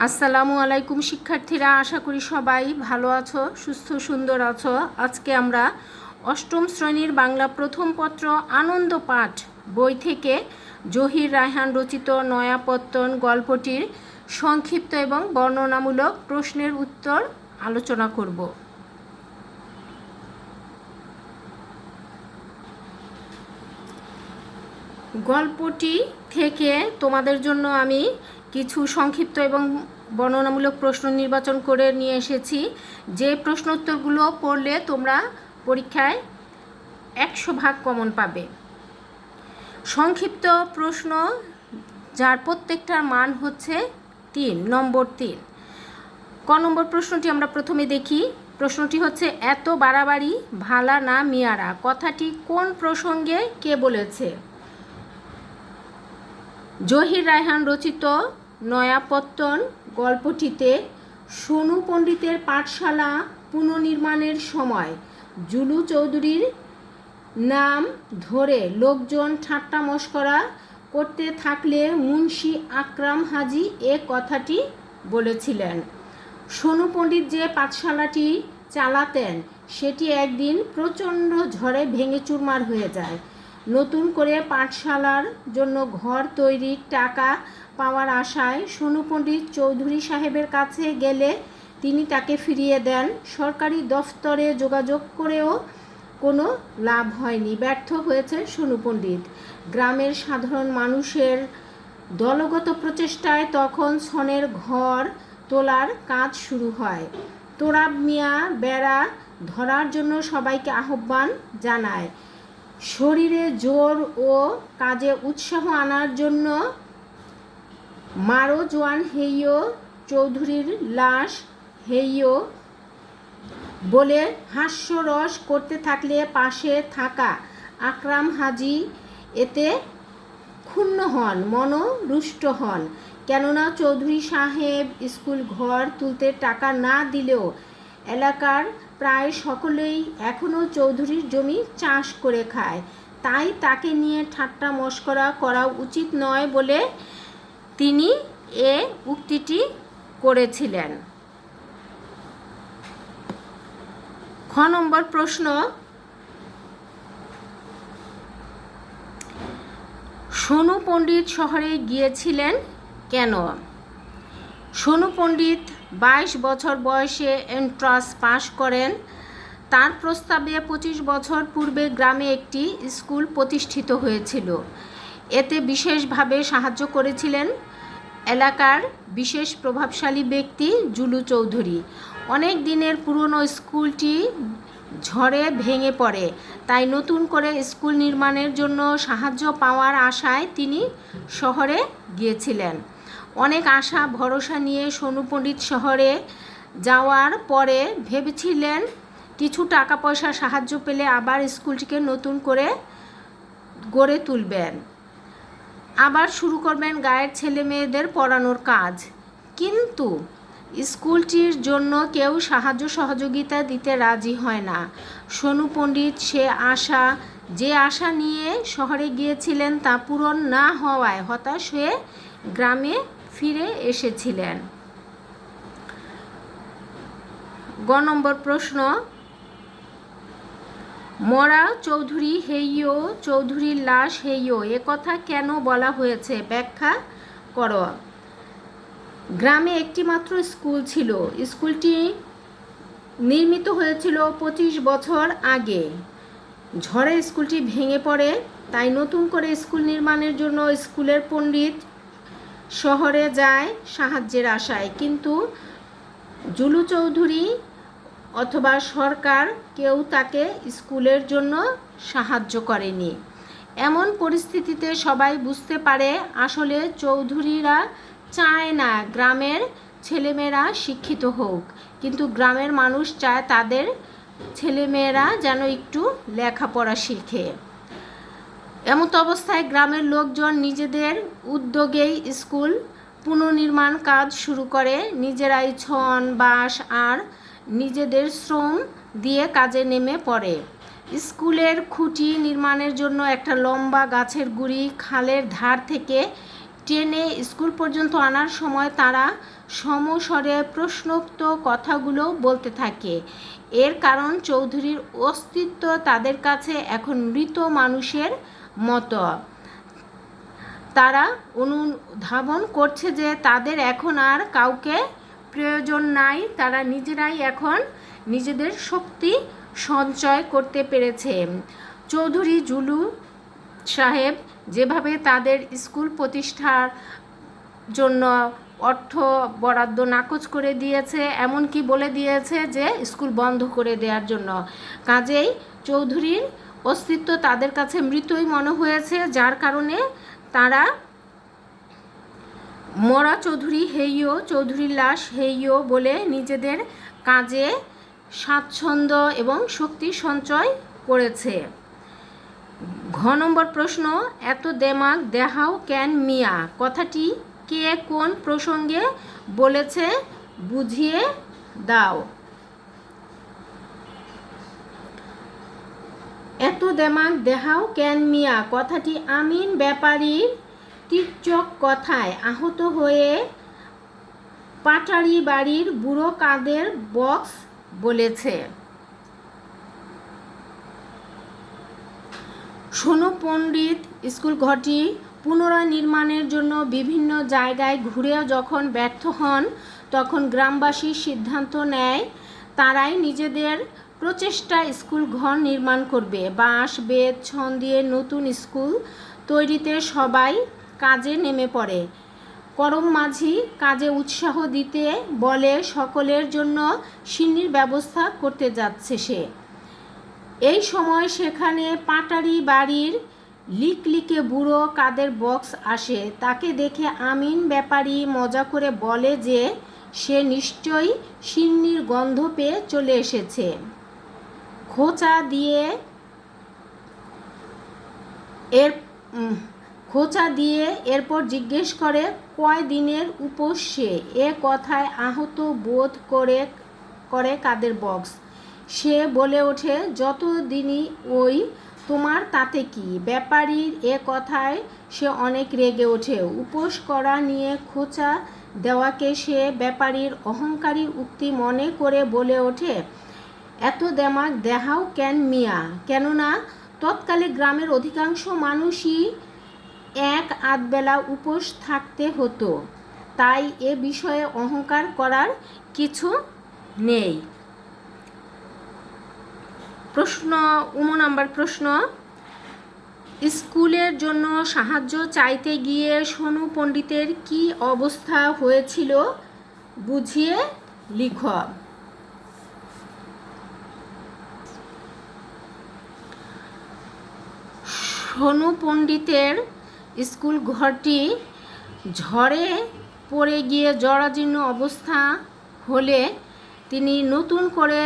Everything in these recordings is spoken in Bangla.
আসসালামু আলাইকুম শিক্ষার্থীরা, আশা করি সবাই ভালো আছো, সুস্থ সুন্দর আছো। আজকে আমরা অষ্টম শ্রেণীর বাংলা প্রথম পত্র আনন্দ পাঠ বই থেকে জহির রায়হান রচিত নয়াপত্তন গল্পটির সংক্ষিপ্ত এবং বর্ণনামূলক প্রশ্নের উত্তর আলোচনা করব। গল্পটি থেকে তোমাদের জন্য আমি কিছু সংক্ষিপ্ত এবং বর্ণনামূলক প্রশ্ন নির্বাচন করে নিয়ে এসেছি, যে প্রশ্নোত্তরগুলো পড়লে তোমরা পরীক্ষায় 100% কমন পাবে। সংক্ষিপ্ত প্রশ্ন, যার প্রত্যেকটার মান হচ্ছে 3 নম্বর 3। ক নম্বর প্রশ্নটি আমরা প্রথমে দেখি। প্রশ্নটি হচ্ছে, এত বাড়াবাড়ি ভালা না মিয়ারা কথাটি কোন প্রসঙ্গে কে বলেছে? জহির রায়হান রচিত নয়াপত্তন গল্পটিতে সোনু পণ্ডিতের পাঠশালা পুনর্নির্মাণের সময় জুলু চৌধুরীর নাম ধরে লোকজন ঠাট্টা মশকরা করতে থাকলে মুন্সি আকরাম হাজি এ কথাটি বলেছিলেন। সোনু পণ্ডিত যে পাঠশালাটি চালাতেন সেটি একদিন প্রচণ্ড ঝড়ে ভেঙে চুরমার হয়ে যায়। নতুন করে পাঠশালার জন্য ঘর তৈরির টাকা পাওয়ার আশায় সোনু পণ্ডিত চৌধুরী সাহেবের কাছে গেলে তিনি তাকে ফিরিয়ে দেন। সরকারি দফতরে যোগাযোগ করেও কোনো লাভ হয়নি, ব্যর্থ হয়েছে সোনু পণ্ডিত। গ্রামের সাধারণ মানুষের দলগত প্রচেষ্টায় তখন ছনের ঘর তোলার কাজ শুরু হয়। তোরাব মিয়া বেড়া ধরার জন্য সবাইকে আহ্বান জানায়। শরীরে জোর ও কাজে উৎসাহ আনার জন্য মারো জোয়ান হেইয়ো চৌধুরীর লাশ হেইয়ো বলে হাস্যরস করতে থাকলে পাশে থাকা আকরাম হাজি এতে ক্ষুণ্ণ হন, মনোরুষ্ট হন। কেননা চৌধুরী সাহেব স্কুল ঘর তুলতে টাকা না দিলেও এলাকার প্রায় সকলেই এখনও চৌধুরীর জমি চাষ করে খায়, তাই তাকে নিয়ে ঠাট্টা মশকরা করা উচিত নয় বলে তিনি এ উক্তিটি করেছিলেন। খ নম্বর প্রশ্ন, সোনু পণ্ডিত শহরে গিয়েছিলেন কেন? সোনু পণ্ডিত 22 বছর বয়সে এন্ট্রান্স পাশ করেন। তার প্রস্তাবে 25 বছর পূর্বে গ্রামে একটি স্কুল প্রতিষ্ঠিত হয়েছিল। এতে বিশেষভাবে সাহায্য করেছিলেন এলাকার বিশেষ প্রভাবশালী ব্যক্তি জুলু চৌধুরী। অনেক দিনের পুরনো স্কুলটি ঝড়ে ভেঙে পড়ে, তাই নতুন করে স্কুল নির্মাণের জন্য সাহায্য পাওয়ার আশায় তিনি শহরে গিয়েছিলেন। অনেক আশা ভরসা নিয়ে সোনু পণ্ডিত শহরে যাওয়ার পরে ভেবেছিলেন কিছু টাকা পয়সা সাহায্য পেলে আবার স্কুলটিকে নতুন করে গড়ে তুলবেন, আবার শুরু করবেন গায়ের ছেলে মেয়েদের পড়ানোর কাজ। কিন্তু স্কুলটির জন্য কেউ সাহায্য সহযোগিতা দিতে রাজি হয় না। সোনু পণ্ডিত যে আশা নিয়ে শহরে গিয়েছিলেন তা পূরণ না হওয়ায় হতাশ হয়ে গ্রামে ফিরে এসেছিলেন। গ নম্বর প্রশ্ন, মরা চৌধুরী হেইয়ো চৌধুরীর লাশ হেইয়ো এ কথা কেন বলা হয়েছে ব্যাখ্যা করো। গ্রামে একটি মাত্র স্কুল ছিল। স্কুলটি নির্মিত হয়েছিল 25 বছর আগে। ঝড়ে স্কুলটি ভেঙে পড়ে, তাই নতুন করে স্কুল নির্মাণের জন্য স্কুলের পণ্ডিত শহরে যায় সাহায্যের আশায়, কিন্তু জুলু চৌধুরী অথবা সরকার কেউ তাকে স্কুলের জন্য সাহায্য করেনি। এমন পরিস্থিতিতে সবাই বুঝতে পারে আসলে চৌধুরীরা চায় না গ্রামের ছেলেমেয়েরা শিক্ষিত হোক, কিন্তু গ্রামের মানুষ চায় তাদের ছেলেমেয়েরা যেন একটু লেখাপড়া শিখে। এমত অবস্থায় গ্রামের লোকজন নিজেদের উদ্যোগেই স্কুল পুনর্নির্মাণ কাজ শুরু করে। নিজেরাই ছন বাঁশ আর নিজেদের শ্রম দিয়ে কাজে নেমে পড়ে। স্কুলের খুঁটি নির্মাণের জন্য একটা লম্বা গাছের গুড়ি খালের ধার থেকে টেনে স্কুল পর্যন্ত আনার সময় তারা সমস্বরে প্রশ্নোক্ত কথাগুলো বলতে থাকে। এর কারণ চৌধুরীর অস্তিত্ব তাদের কাছে এখন মৃত মানুষের মতো। তারা অনুধাবন করছে যে তাদের এখন আর কাউকে প্রয়োজন নাই, তারা নিজেরাই এখন নিজেদের শক্তি সঞ্চয় করতে পেরেছে। চৌধুরী জুলু সাহেব যেভাবে তাদের স্কুল প্রতিষ্ঠার জন্য অর্থ বরাদ্দ নাকচ করে দিয়েছে, এমনকি বলে দিয়েছে যে স্কুল বন্ধ করে দেওয়ার জন্য। কাজেই চৌধুরীর অস্তিত্ব তাদের কাছে মৃতই মনে হয়েছে, যার কারণে তারা মরা চৌধুরী হেইয়ো, চৌধুরীর লাশ হেইয়ো বলে নিজেদের কাজে স্বাচ্ছন্দ্য এবং শক্তি সঞ্চয় করেছে। ঘ নম্বর প্রশ্ন, এত দেমাগ দেহাও ক্যান মিয়া কথাটি কে কোন প্রসঙ্গে বলেছে বুঝিয়ে দাও। এত দেমাগ দেহাও ক্যান মিয়া কথাটি আমিন ব্যাপারীর তীর্যক কথায় আহত হয়ে পাটারি বাড়ির বুড়ো কাদের বক্স বলেছে। সোনু পণ্ডিত স্কুল ঘরটি পুনরায় নির্মাণের জন্য বিভিন্ন জায়গায় ঘুরে যখন ব্যর্থ হন, তখন গ্রামবাসী সিদ্ধান্ত নেয় তারাই নিজেদের প্রচেষ্টা স্কুল ঘর নির্মাণ করবে। বাঁশ বেত ছন দিয়ে নতুন স্কুল তৈরিতে সবাই কাজে নেমে পড়ে। করম মাঝি কাজে উৎসাহ দিতে বলে সকলের জন্য সিন্নির ব্যবস্থা করতে যাচ্ছে সে। এই সময় সেখানে পাটারি বাড়ির লিকলিকে বুড়ো কাদের বক্স আসে। তাকে দেখে আমিন ব্যাপারী মজা করে বলে যে সে নিশ্চয়ই সিন্নির গন্ধ পেয়ে চলে এসেছে। খোঁচা দিয়ে এরপর জিজ্ঞেস করে কয় দিনের উপোস সে। এ কথায় আহত বোধ করে কাদের বক্স। সে বলে ওঠে যত দিনই ওই তোমার তাতে কি। ব্যাপারীর এ কথায় সে অনেক রেগে ওঠে। উপোস করা নিয়ে খোঁচা দেওয়াকে সে ব্যাপারীর অহংকারী উক্তি মনে করে বলে ওঠে এত দেমাগ দেহাও ক্যান মিয়া। কেননা তৎকালে গ্রামের অধিকাংশ মানুষই এক আধবেলা উপোস থাকতে হতো, তাই এ বিষয়ে অহংকার করার কিছু নেই। প্রশ্ন ১ নম্বর প্রশ্ন, স্কুলের জন্য সাহায্য চাইতে গিয়ে সোনু পণ্ডিতের কি অবস্থা হয়েছিল বুঝিয়ে লিখ। সোনু পণ্ডিতের স্কুল ঘরটি ঝড়ে পড়ে গিয়ে জরাজীর্ণ অবস্থা হলে তিনি নতুন করে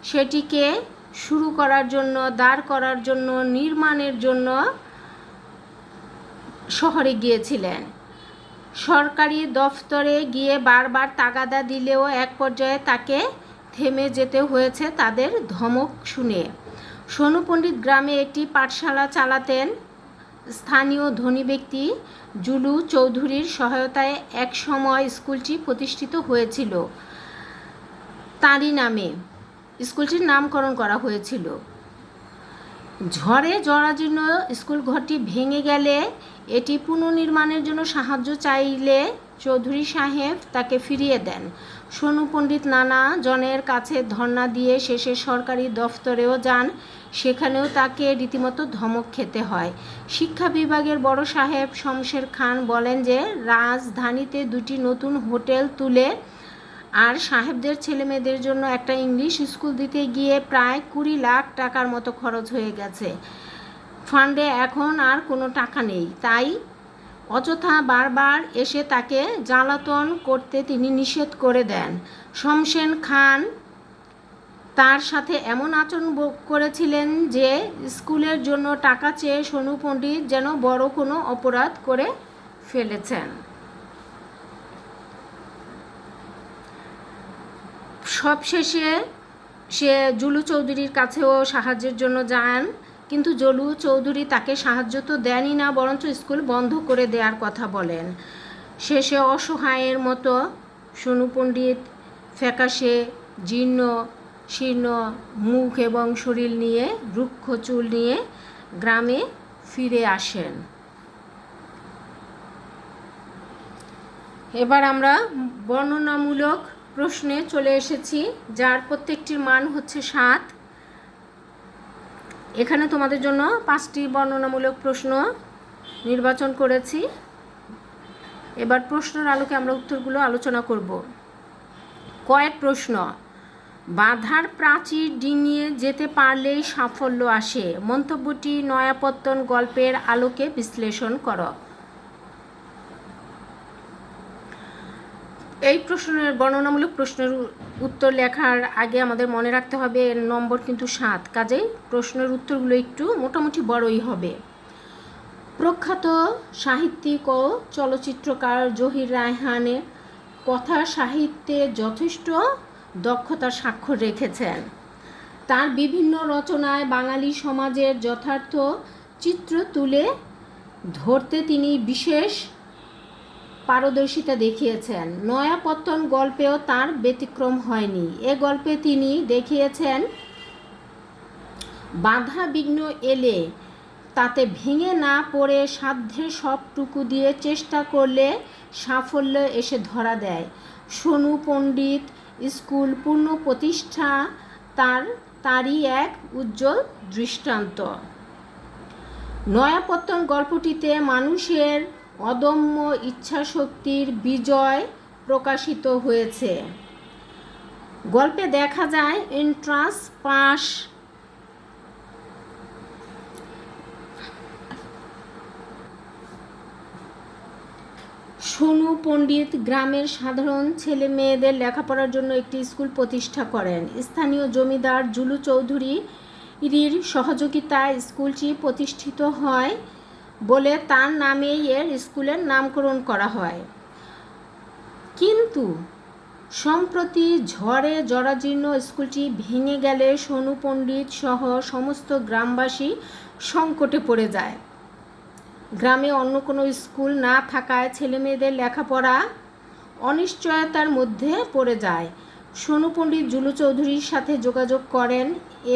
সেটিকে শুরু করার জন্য, দাঁড় করার জন্য, নির্মাণের জন্য শহরে গিয়েছিলেন। সরকারি দফতরে গিয়ে বারবার তাগাদা দিলেও এক পর্যায়ে তাকে থেমে যেতে হয়েছে তাদের ধমক শুনে। সোনু পণ্ডিত গ্রামে একটি পাঠশালা চালাতেন। স্থানীয় ধনী ব্যক্তি জুলু চৌধুরীর সহায়তায় এক সময় স্কুলটি প্রতিষ্ঠিত হয়েছিল। তারই নামে স্কুলটির নামকরণ করা হয়েছিল। ঝড়ে জরাজীর্ণ স্কুল ঘরটি ভেঙে গেলে এটি পুনর্নির্মাণের জন্য সাহায্য চাইলে চৌধুরী সাহেব তাকে ফিরিয়ে দেন। সোনু পণ্ডিত নানা জনের কাছে ধর্ণা দিয়ে শেষে সরকারি দফতরেও যান, সেখানেও তাকে রীতিমতো ধমক খেতে হয়। শিক্ষা বিভাগের বড় সাহেব শমশের খান বলেন যে রাজধানীতে 2টি নতুন হোটেল তুলে আর সাহেবদের ছেলেমেয়েদের জন্য একটা ইংলিশ স্কুল দিতে গিয়ে প্রায় 20 লাখ টাকার মতো খরচ হয়ে গেছে। ফান্ডে এখন আর কোনো টাকা নেই, তাই অযথা বারবার এসে তাকে জ্বালাতন করতে তিনি নিষেধ করে দেন। শমশের খান তার সাথে এমন আচরণ করেছিলেন যে স্কুলের জন্য টাকা চেয়ে সোনু পণ্ডিত যেন বড় কোনো অপরাধ করে ফেলেছেন। সবশেষে সে জুলু চৌধুরীর কাছেও সাহায্যের জন্য যান, কিন্তু জলু চৌধুরী তাকে সাহায্য তো দেনই না, বরঞ্চ স্কুল বন্ধ করে দেওয়ার কথা বলেন। শেষে অসহায়ের মতো সোনু পণ্ডিত ফ্যাকাশে জীর্ণ শীর্ণ মুখ এবং শরীর নিয়ে, রুক্ষ চুল নিয়ে গ্রামে ফিরে আসেন। এবার আমরা বর্ণনামূলক প্রশ্নে চলে এসেছি, যার প্রত্যেকটির মান হচ্ছে 7। এখানে তোমাদের জন্য 5টি বর্ণনামূলক প্রশ্ন নির্বাচন করেছি। এবার প্রশ্নের আলোকে আমরা উত্তরগুলো আলোচনা করব। কয়েক প্রশ্ন। বাধার প্রাচীর ডিঙিয়ে যেতে পারলেই সাফল্য আসে, মন্তব্যটি নয়াপত্তন গল্পের আলোকে বিশ্লেষণ করো। এই প্রশ্নের বর্ণনামূলক প্রশ্নের উত্তর লেখার আগে আমাদের মনে রাখতে হবে এর নম্বর কিন্তু 7, কাজেই প্রশ্নের উত্তরগুলো একটু মোটামুটি বড়ই হবে। প্রখ্যাত সাহিত্যিক ও চলচ্চিত্রকার জহির রায়হানের কথা সাহিত্যে যথেষ্ট দক্ষতার স্বাক্ষর রেখেছেন। তার বিভিন্ন রচনায় বাঙালি সমাজের যথার্থ চিত্র তুলে ধরতে তিনি বিশেষ পারদর্শিতা দেখিয়েছেন। নয়াপত্তন গল্পেও তার ব্যতিক্রম হয়নি। এ গল্পে তিনি দেখিয়েছেন বাধা বিঘ্ন এলে তাতে ভেঙে না পড়ে সাধ্যের সবটুকু দিয়ে চেষ্টা করলে সাফল্য এসে ধরা দেয়। সোনু পণ্ডিত স্কুল পূর্ণ প্রতিষ্ঠা তারই এক উজ্জ্বল দৃষ্টান্ত। নয়াপত্তন গল্পটিতে মানুষের অদম্য ইচ্ছাশক্তির বিজয় প্রকাশিত হয়েছে। গল্পে দেখা যায় এন্ট্রান্স পাস সোনু পণ্ডিত গ্রামের সাধারণ ছেলে মেয়েদের লেখাপড়ার জন্য একটি স্কুল প্রতিষ্ঠা করেন। স্থানীয় জমিদার জুলু চৌধুরীর সহযোগিতায় স্কুলটি প্রতিষ্ঠিত হয় বলে তার নামেই এর স্কুলের নামকরণ করা হয়। কিন্তু সম্প্রতি ঝড়ে জরাজীর্ণ স্কুলটি ভেঙে গেলে সোনু পণ্ডিত সহ সমস্ত গ্রামবাসী সংকটে পড়ে যায়। গ্রামে অন্য কোনো স্কুল না থাকায় ছেলেমেয়েদের লেখাপড়া অনিশ্চয়তার মধ্যে পড়ে যায়। সোনু পণ্ডিত জুলু চৌধুরীর সাথে যোগাযোগ করেন।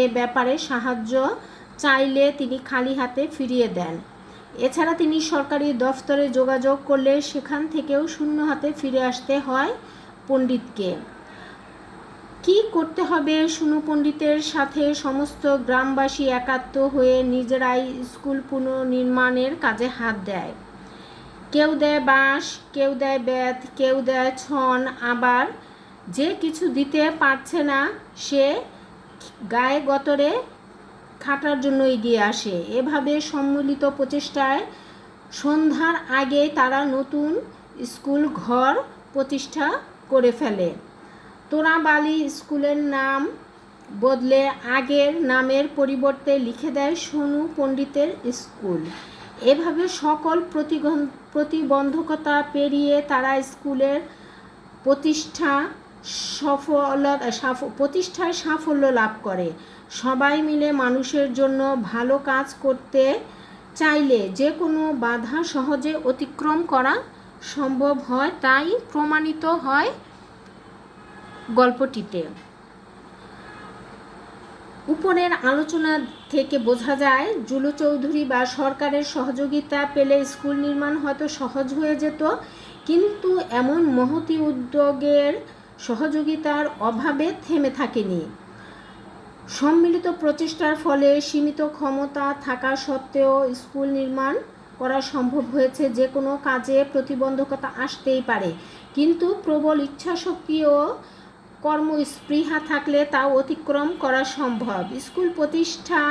এ ব্যাপারে সাহায্য চাইলে তিনি খালি হাতে ফিরিয়ে দেন। এছাড়া তিনি সরকারি দফতরে যোগাযোগ করলে সেখান থেকেও শূন্য হাতে ফিরে আসতে হয় পণ্ডিতকে। কি করতে হবে? সোনু পণ্ডিতের সাথে সমস্ত গ্রামবাসী একাত্ম হয়ে নিজেরাই স্কুল পুনর্নির্মাণের কাজে হাত দেয়। কেউ দেয় বাঁশ, কেউ দেয় বেত, কেউ দেয় ছন, আবার যে কিছু দিতে পারছে না সে গায়ে গতরে খাটার জন্য এগিয়ে আসে। এভাবে সম্মিলিত প্রচেষ্টায় সন্ধ্যার আগেই তারা নতুন স্কুল ঘর প্রতিষ্ঠা করে ফেলে। তোরাবালি স্কুলের নাম বদলে আগের নামের পরিবর্তে লিখে দেয় সোনু পণ্ডিতের স্কুল। এভাবে সকল প্রতিবন্ধকতা পেরিয়ে তারা স্কুলের প্রতিষ্ঠায় সাফল্য লাভ করে। সবাই মিলে মানুষের জন্য ভালো কাজ করতে চাইলে যে কোনো বাধা সহজে অতিক্রম করা সম্ভব হয়, তাই প্রমাণিত হয় গল্পটিতে। উপরের আলোচনা থেকে বোঝা যায় জুলু চৌধুরী বা সরকারের সহযোগিতা পেলে স্কুল নির্মাণ হয়তো সহজ হয়ে যেত, কিন্তু এমন মহতী উদ্যোগের সহযোগিতার অভাবে থেমে থাকেনি। সম্মিলিত প্রচেষ্টার ফলে সীমিত ক্ষমতা থাকা সত্ত্বেও স্কুল নির্মাণ করা সম্ভব হয়েছে। যে কোনো কাজে প্রতিবন্ধকতা আসতেই পারে, কিন্তু প্রবল ইচ্ছাশক্তি ও কর্মস্পৃহা থাকলে তা অতিক্রম করা সম্ভব। স্কুল প্রতিষ্ঠা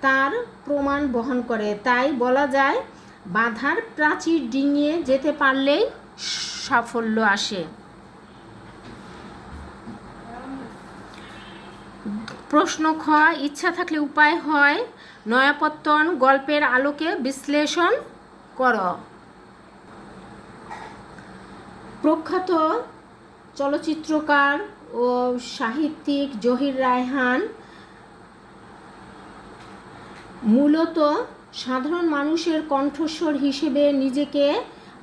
তার প্রমাণ বহন করে। তাই বলা যায় বাধার প্রাচীর ডিঙিয়ে যেতে পারলেই সাফল্য আসে। প্রশ্ন খ, ইচ্ছা থাকলে উপায় হয়। নয়াপত্তন গল্পের আলোকে বিশ্লেষণ করো। প্রখ্যাত চলচ্চিত্রকার ও সাহিত্যিক জহির রায়হান মূলত সাধারণ মানুষের কণ্ঠস্বর হিসেবে নিজেকে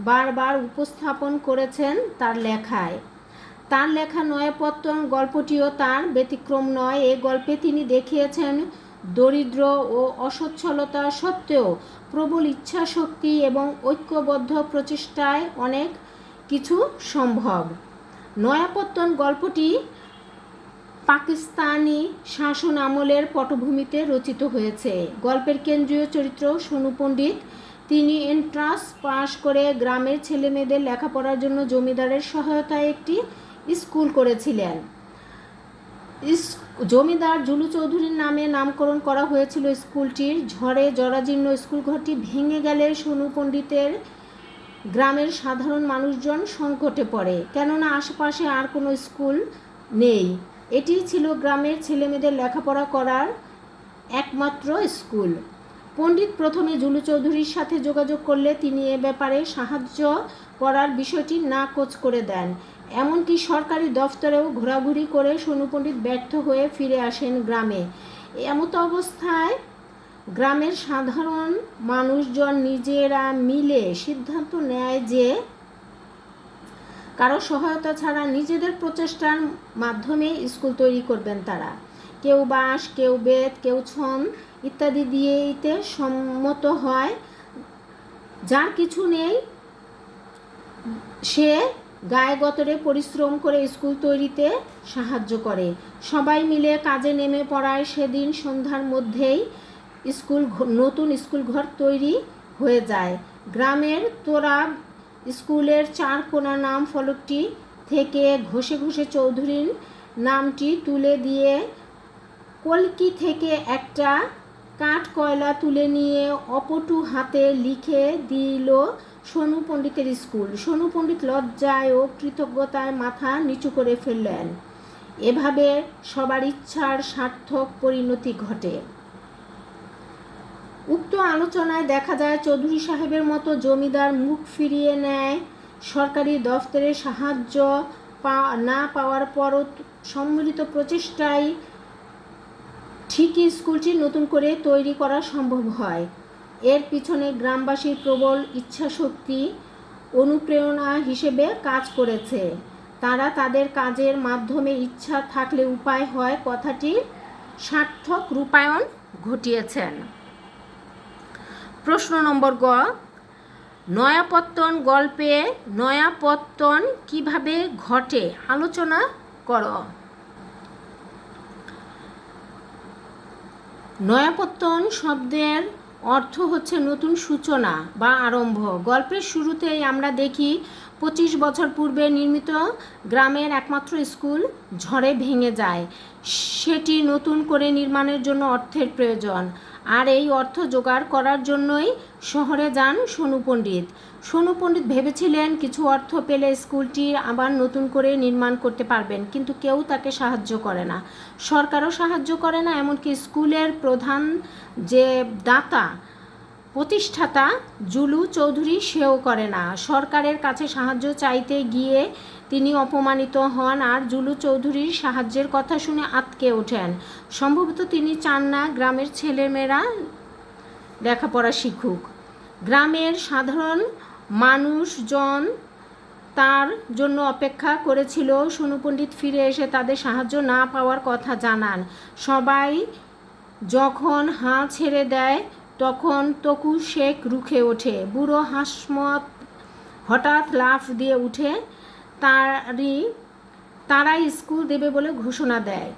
বারবার উপস্থাপন করেছেন তার লেখায়। তার লেখা নয়াপত্তন গল্পটিও তার ব্যতিক্রম নয়। এ গল্পে তিনি দেখিয়েছেন দরিদ্র ও অসচ্ছলতা সত্ত্বেও প্রবল ইচ্ছাশক্তি এবং ঐক্যবদ্ধ প্রচেষ্টায় অনেক কিছু সম্ভব। নয়াপত্তন গল্পটি পাকিস্তানি শাসন আমলের পটভূমিতে রচিত হয়েছে। গল্পের কেন্দ্রীয় চরিত্র সোনু পণ্ডিত। তিনি এন্ট্রান্স পাশ করে গ্রামের ছেলেমেয়েদের লেখাপড়ার জন্য জমিদারের সহায়তায় একটি স্কুল করেছিলেন। জমিদার জুলু চৌধুরীর নামে নামকরণ করা হয়েছিল স্কুলটির। ঝড়ে জরাজীর্ণ স্কুলঘরটি ভেঙে গেলে সোনু পণ্ডিতের গ্রামের সাধারণ মানুষজন সংকটে পড়ে, কেননা আশেপাশে আর কোনো স্কুল নেই। এটি ছিল গ্রামের ছেলেমেয়েদের লেখাপড়া করার একমাত্র স্কুল। পণ্ডিত প্রথমে জুলু চৌধুরীর সাথে যোগাযোগ করলে তিনি এ ব্যাপারে সাহায্য করার বিষয়টি নাকচ করে দেন। এমনকি সরকারি দফতরেও ঘোরাঘুরি করে সোনু পণ্ডিত ব্যর্থ হয়ে ফিরে আসেন গ্রামে। এমত অবস্থায় গ্রামের সাধারণ মানুষজন নিজেরা মিলে সিদ্ধান্ত নেয় যে কারো সহায়তা ছাড়া নিজেদের প্রচেষ্টার মাধ্যমে স্কুল তৈরি করবেন তারা। কেউ বাঁশ, কেউ বেত, কেউ ছন ইত্যাদি দিয়েইতে সম্মত হয়। যার কিছু নেই সে গায়ে গতরে পরিশ্রম করে স্কুল তৈরিতে সাহায্য করে। সবাই মিলে কাজে নেমে পড়ায় সেদিন সন্ধ্যার মধ্যেই নতুন স্কুল ঘর তৈরি হয়ে যায়। গ্রামের তোরাব স্কুলের 4 কোণা নাম ফলকটি থেকে ঘষে ঘষে চৌধুরীর নামটি তুলে দিয়ে কলকি থেকে একটা কাঠ কয়লা তুলে নিয়ে অপটু হাতে লিখে দিল সোনু পণ্ডিতের স্কুল। সোনু পণ্ডিত লজ্জায় ও কৃতজ্ঞতায় মাথা নিচু করে ফেললেন। এভাবে সবার ইচ্ছার সার্থক পরিণতি ঘটে। উক্ত আলোচনায় দেখা যায় চৌধুরী সাহেবের মতো জমিদার মুখ ফিরিয়ে নেয়। সরকারি দফতরে সাহায্য না পাওয়ার পরও সম্মিলিত প্রচেষ্টায় ঠিকই স্কুলটি নতুন করে তৈরি করা সম্ভব হয়। এর পিছনে গ্রামবাসীর প্রবল ইচ্ছাশক্তি অনুপ্রেরণা হিসেবে কাজ করেছে। তারা তাদের কাজের মাধ্যমে ইচ্ছা থাকলে উপায় হয় কথাটির সার্থক রূপায়ণ ঘটিয়েছেন। প্রশ্ন নম্বর গ, নয়াপত্তন গল্পে নয়াপত্তন কিভাবে ঘটে আলোচনা করো। নয়াপত্তন শব্দের অর্থ হচ্ছে নতুন সূচনা বা আরম্ভ। গল্পের শুরুতেই আমরা দেখি 25 বছর পূর্বে নির্মিত গ্রামের একমাত্র স্কুল ঝড়ে ভেঙে যায়। সেটি নতুন করে নির্মাণের জন্য অর্থের প্রয়োজন, আর এই অর্থ জোগাড় করার জন্যই শহরে যান সোনু পণ্ডিত। সোনু পণ্ডিত ভেবেছিলেন কিছু অর্থ পেলে স্কুলটি আবার নতুন করে নির্মাণ করতে পারবেন, কিন্তু কেউ তাকে সাহায্য করে না, সরকারও সাহায্য করে না, এমনকি স্কুলের প্রধান যে দাতা প্রতিষ্ঠাতা জুলু চৌধুরী সেও করে না। সরকারের কাছে সাহায্য চাইতে গিয়ে তিনি অপমানিত হন আর জুলু চৌধুরীর সাহায্যের কথা শুনে আঁতকে ওঠেন। সম্ভবত তিনি চান না গ্রামের ছেলেমেয়েরা লেখাপড়া শিখুক। গ্রামের সাধারণ মানুষজন তার জন্য অপেক্ষা করেছিল। সোনু পণ্ডিত ফিরে এসে তাদের সাহায্য না পাওয়ার কথা জানান। সবাই যখন হাল ছেড়ে দেয় তখন তকু শেখ রুখে ওঠে। বুড়ো হাসমত হঠাৎ লাফ দিয়ে উঠে তারাই স্কুল দেবে বলে ঘোষণা দেয়।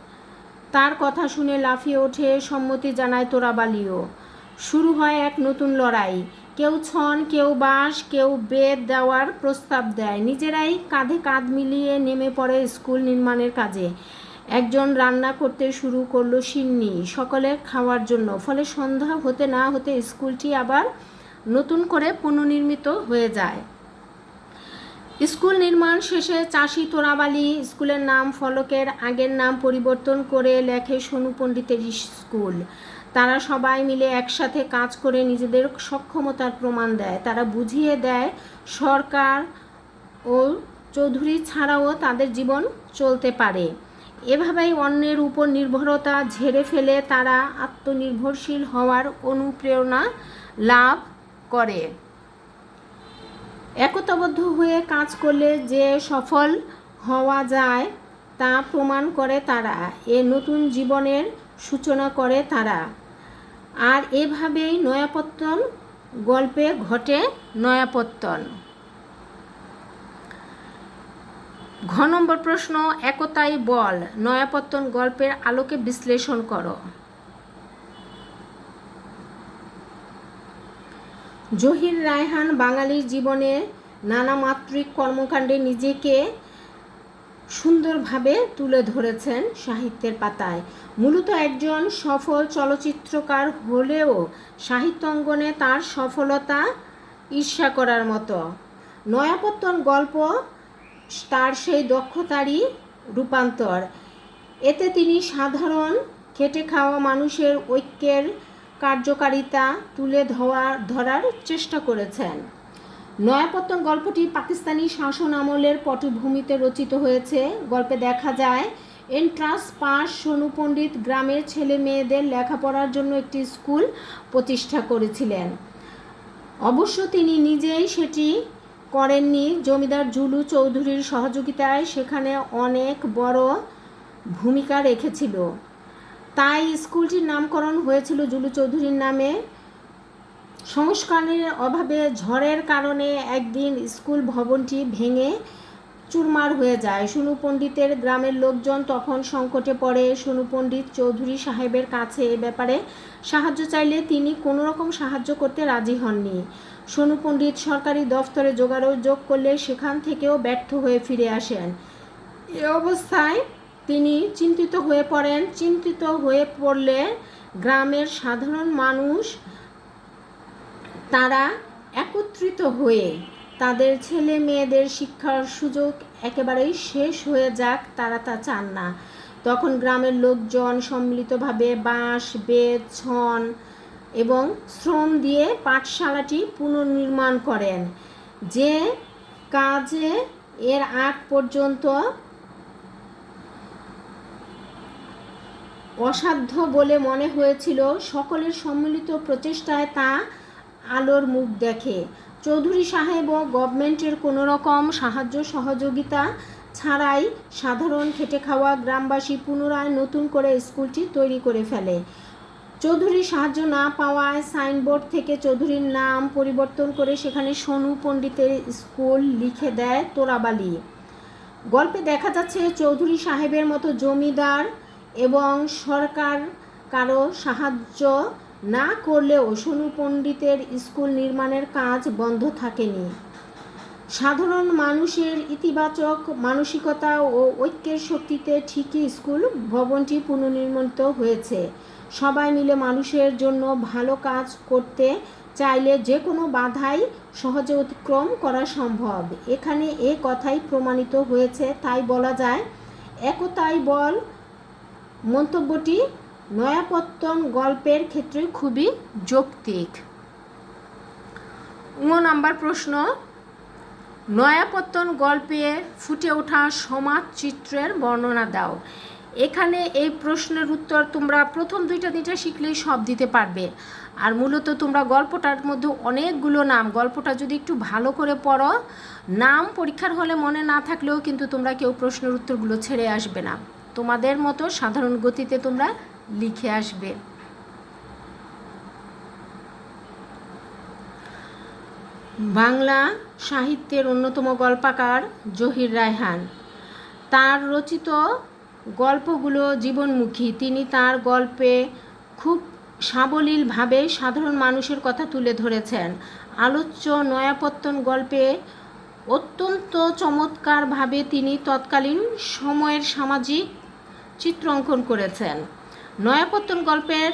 তার কথা শুনে লাফিয়ে ওঠে, সম্মতি জানায় তোরাবালিও। শুরু হয় এক নতুন লড়াই। কেউ ছন, কেউ বাঁশ, কেউ বেত দেওয়ার প্রস্তাব দেয়। নিজেরাই কাঁধে কাঁধ মিলিয়ে নেমে পড়ে স্কুল নির্মাণের কাজে। একজন রান্না করতে শুরু করলো সিন্নি সকলের খাওয়ার জন্য। ফলে সন্ধ্যা হতে না হতে স্কুলটি আবার নতুন করে পুনর্নির্মিত হয়ে যায়। স্কুল নির্মাণ শেষে চাষি তোরাবালি স্কুলের নাম ফলকের আগের নাম পরিবর্তন করে লেখে সোনু পণ্ডিতের স্কুল। তারা সবাই মিলে একসাথে কাজ করে নিজেদের সক্ষমতার প্রমাণ দেয়। তারা বুঝিয়ে দেয় সরকার ও চৌধুরী ছাড়াও তাদের জীবন চলতে পারে। এভাবেই অন্যের উপর নির্ভরতা ঝেড়ে ফেলে তারা আত্মনির্ভরশীল হওয়ার অনুপ্রেরণা লাভ করে। একতাবদ্ধ হয়ে কাজ করলে যে সফল হওয়া যায় তা প্রমাণ করে তারা, এ নতুন জীবনের সূচনা করে তারা। আর এভাবেই নয়াপত্তন গল্পে ঘটে নয়াপত্তন। ঘ নম্বর প্রশ্ন, একতাই বল, নয়াপত্তন গল্পের আলোকে বিশ্লেষণ করো। জহির রায়হান বাঙালির জীবনে নানা মাত্রিক কর্মকাণ্ডে নিজেকে সুন্দরভাবে তুলে ধরেছেন সাহিত্যের পাতায়। মূলত একজন সফল চলচ্চিত্রকার হলেও সাহিত্য অঙ্গনে তার সফলতা ঈর্ষা করার মতো। নয়াপত্তন গল্প তার সেই দক্ষতারই রূপান্তর। এতে তিনি সাধারণ খেটে খাওয়া মানুষের ঐক্যের কার্যকারিতা তুলে ধরার চেষ্টা করেছেন। নয়াপত্তন গল্পটি পাকিস্তানি শাসন আমলের পটভূমিতে রচিত হয়েছে। গল্পে দেখা যায় এন্ট্রান্স পাস সোনু পণ্ডিত গ্রামের ছেলে মেয়েদের লেখাপড়ার জন্য একটি স্কুল প্রতিষ্ঠা করেছিলেন। অবশ্য তিনি নিজেই সেটি করেননি, জমিদার জুলু চৌধুরীর সহযোগিতায় সেখানে অনেক বড় ভূমিকা রেখেছিল। তাই স্কুলটির নামকরণ হয়েছিল জুলু চৌধুরীর নামে। সংস্কারের অভাবে ঝড়ের কারণে একদিন স্কুল ভবনটি ভেঙে চুরমার হয়ে যায়। সোনু পণ্ডিতের গ্রামের লোকজন তখন সংকটে পড়ে। সোনু পণ্ডিত চৌধুরী সাহেবের কাছে এ ব্যাপারে সাহায্য চাইলে তিনি কোনো রকম সাহায্য করতে রাজি হননি। সোনু পণ্ডিত সরকারি দফতরে যোগাযোগ করলে সেখান থেকেও ব্যর্থ হয়ে ফিরে আসেন। এ অবস্থায় তিনি চিন্তিত হয়ে পড়লে গ্রামের সাধারণ মানুষ তারা একত্রিত হয়ে তাদের ছেলে মেয়েদের শিক্ষার সুযোগ একেবারেই শেষ হয়ে যাক তারা তা চান না। তখন গ্রামের লোকজন সম্মিলিতভাবে বাঁশ, বেত, ছন এবং শ্রম দিয়ে পাঠশালাটি পুনর্নির্মাণ করেন, যে কাজে এর আগ পর্যন্ত অসাধ্য বলে মনে হয়েছিল। সকলের সম্মিলিত প্রচেষ্টায় তা আলোর মুখ দেখে। চৌধুরী সাহেব ও গভর্নমেন্টের কোনো রকম সাহায্য সহযোগিতা ছাড়াই সাধারণ খেটে খাওয়া গ্রামবাসী পুনরায় নতুন করে স্কুলটি তৈরি করে ফেলে। চৌধুরীর সাহায্য না পাওয়ায় সাইনবোর্ড থেকে চৌধুরীর নাম পরিবর্তন করে সেখানে সোনু পণ্ডিতের স্কুল লিখে দেয় তোরাবালি। গল্পে দেখা যাচ্ছে চৌধুরী সাহেবের মতো জমিদার এবং সরকার কারো সাহায্য না করলেও সোনু পণ্ডিতের স্কুল নির্মাণের কাজ বন্ধ থাকেনি। সাধারণ মানুষের ইতিবাচক মানসিকতা ও ঐক্যের শক্তিতে ঠিকই স্কুল ভবনটি পুনর্নির্মিত হয়েছে। সবাই মিলে মানুষের জন্য ভালো কাজ করতে চাইলে যে কোনো বাধাই সহজে অতিক্রম করা সম্ভব। এখানে এ কথাই প্রমাণিত হয়েছে। তাই বলা যায় একতাই বল মন্তব্যটি নয়াপত্তন গল্পের ক্ষেত্রে খুবই যৌক্তিক। নাম্বার প্রশ্ন, নয়াপত্তন গল্পে ফুটে ওঠা সমাজ চিত্রের বর্ণনা দাও। এখানে এই প্রশ্নের উত্তর তোমরা প্রথম দুইটা শিখলেই সব দিতে পারবে। আর মূলত তোমরা গল্পটার মধ্যে অনেকগুলো নাম, গল্পটা যদি একটু ভালো করে পড়ো, নাম পরীক্ষার হলে মনে না থাকলেও কিন্তু তোমরা কেউ প্রশ্নের উত্তরগুলো ছেড়ে আসবে না। তোমাদের মতো সাধারণ গতিতে তোমরা লিখে আসবে। বাংলা সাহিত্যের অন্যতম গল্পকার জহির রায়হান। তার রচিত গল্পগুলো জীবনমুখী। তিনি তার গল্পে খুব সাবলীলভাবে সাধারণ মানুষের কথা তুলে ধরেছেন। আলোচ্য নয়াপত্তন গল্পে অত্যন্ত চমৎকারভাবে তিনি তৎকালীন সময়ের সামাজিক চিত্র অঙ্কন করেছেন। নয়াপত্তন গল্পের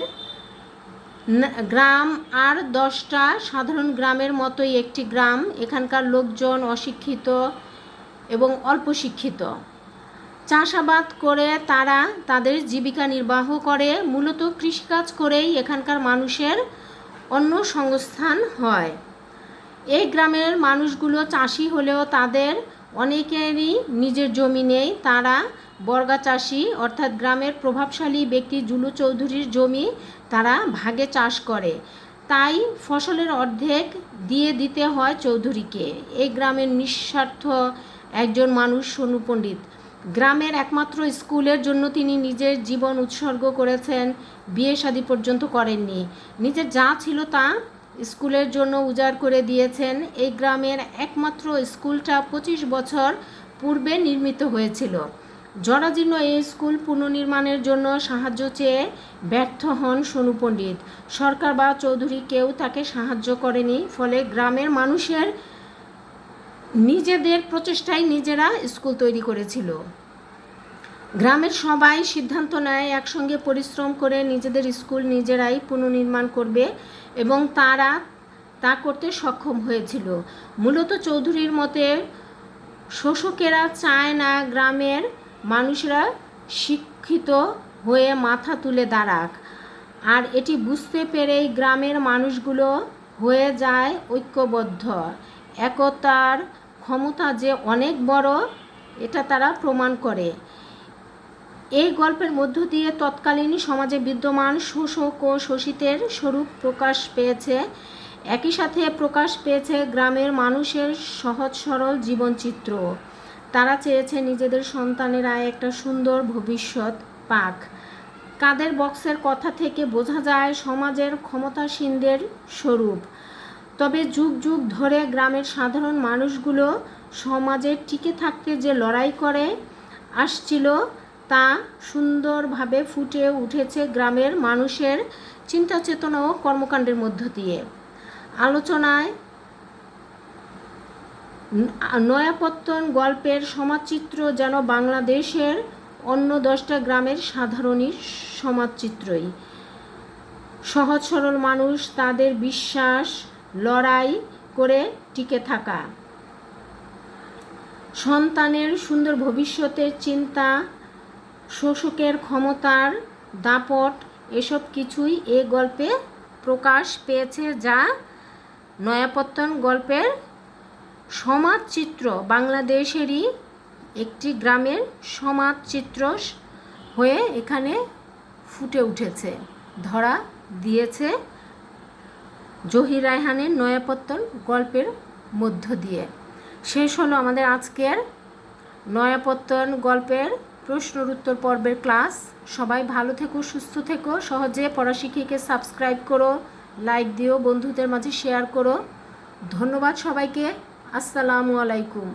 গ্রাম আর 10টা সাধারণ গ্রামের মতোই একটি গ্রাম। এখানকার লোকজন অশিক্ষিত এবং অল্প শিক্ষিত। চাষাবাদ করে তারা তাদের জীবিকা নির্বাহ করে। মূলত কৃষিকাজ করেই এখানকার মানুষের অন্য সংস্থান হয়। এই গ্রামের মানুষগুলো চাষি হলেও তাদের অনেকেরই নিজের জমি নেই, তারা বর্গা চাষি অর্থাৎ গ্রামের প্রভাবশালী ব্যক্তি জুলু চৌধুরীর জমি তারা ভাগে চাষ করে, তাই ফসলের অর্ধেক দিয়ে দিতে হয় চৌধুরীকে। এই গ্রামের নিঃস্বার্থ একজন মানুষ সোনু পণ্ডিত। গ্রামের একমাত্র স্কুলের জন্য তিনি নিজের জীবন উৎসর্গ করেছেন, বিয়ে শাদী পর্যন্ত করেননি। নিজের যা ছিল তা স্কুলের জন্য উজাড় করে দিয়েছেন। এই গ্রামের একমাত্র স্কুলটা 25 বছর পূর্বে নির্মিত হয়েছিল। জরাজীর্ণ এই স্কুল পুনর্নির্মাণের জন্য সাহায্য চেয়ে ব্যর্থ হন সোনু পণ্ডিত। সরকার বা চৌধুরী কেউ তাকে সাহায্য করেনি, ফলে গ্রামের মানুষের নিজেদের প্রচেষ্টায় নিজেরা স্কুল তৈরি করেছিল। গ্রামের সবাই সিদ্ধান্ত নেয় একসঙ্গে পরিশ্রম করে নিজেদের স্কুল নিজেরাই পুনর্নির্মাণ করবে এবং তারা তা করতে সক্ষম হয়েছিল। মূলত চৌধুরীর মতে শোষকেরা চায় না গ্রামের মানুষরা শিক্ষিত হয়ে মাথা তুলে দাঁড়াক, আর এটি বুঝতে পেরেই গ্রামের মানুষগুলো হয়ে যায় ঐক্যবদ্ধ। একতার ক্ষমতা যে অনেক বড় এটা তারা প্রমাণ করে। এই গল্পের মধ্য দিয়ে তৎকালীন সমাজে বিদ্যমান শোষক ও শোষিতের স্বরূপ প্রকাশ পেয়েছে। একই সাথে প্রকাশ পেয়েছে গ্রামের মানুষের সহজ সরল জীবনচিত্র। তারা চেয়েছে নিজেদের সন্তানেরা একটা সুন্দর ভবিষ্যৎ পাক। কাদের বক্সের কথা থেকে বোঝা যায় সমাজের ক্ষমতাসীনদের স্বরূপ। তবে যুগ যুগ ধরে গ্রামের সাধারণ মানুষগুলো সমাজে টিকে থাকতে যে লড়াই করে আসছিল তা সুন্দরভাবে ফুটে উঠেছে গ্রামের মানুষের চিন্তা চেতনা ও কর্মকাণ্ডের মধ্য দিয়ে। আলোচনায় নয়াপত্তন গল্পের সমাজচিত্র যেন বাংলাদেশের অন্য 10টা গ্রামের সাধারণই সমাজচিত্রই। সহজ সরল মানুষ, তাদের বিশ্বাস, লড়াই করে টিকে থাকা, সন্তানের সুন্দর ভবিষ্যতের চিন্তা, শোষকের ক্ষমতার দাপট, এসব কিছুই এ গল্পে প্রকাশ পেয়েছে, যা নয়াপত্তন গল্পের সমাজচিত্র বাংলাদেশেরই একটি গ্রামের সমাজচিত্র হয়ে এখানে ফুটে উঠেছে, ধরা দিয়েছে জহির রায়হানের নয়াপত্তন গল্পের মধ্য দিয়ে। শেষ হলো আমাদের আজকের নয়াপত্তন গল্পের প্রশ্নের উত্তর পর্বের ক্লাস। সবাই ভালো থেকো, সুস্থ থেকো, সহজে পড়াশিখিকে সাবস্ক্রাইব করো, লাইক দিও, বন্ধুদের মাঝে শেয়ার করো। ধন্যবাদ সবাইকে। আসসালামু আলাইকুম।